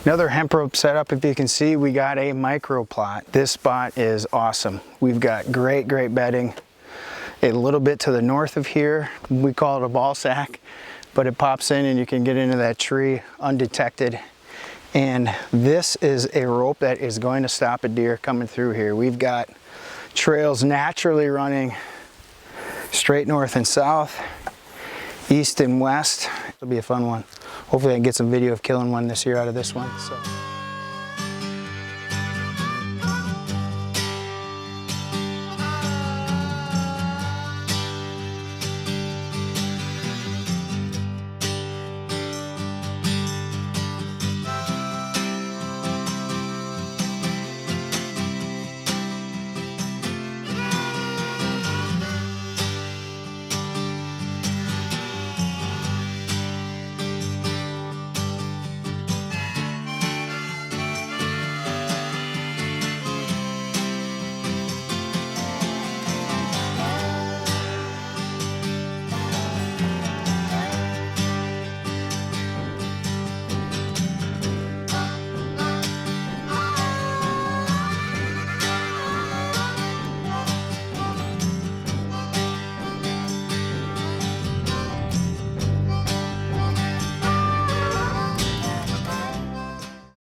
Another hemp rope setup. If you can see, we got a micro plot. This spot is awesome. We've got great bedding. A little bit to the north of here, we call it a ball sack, but it pops in and you can get into that tree undetected. And this is a rope that is going to stop a deer coming through here. We've got trails naturally running straight north and south, east and west. It'll be a fun one. Hopefully I can get some video of killing one this year out of this one. So.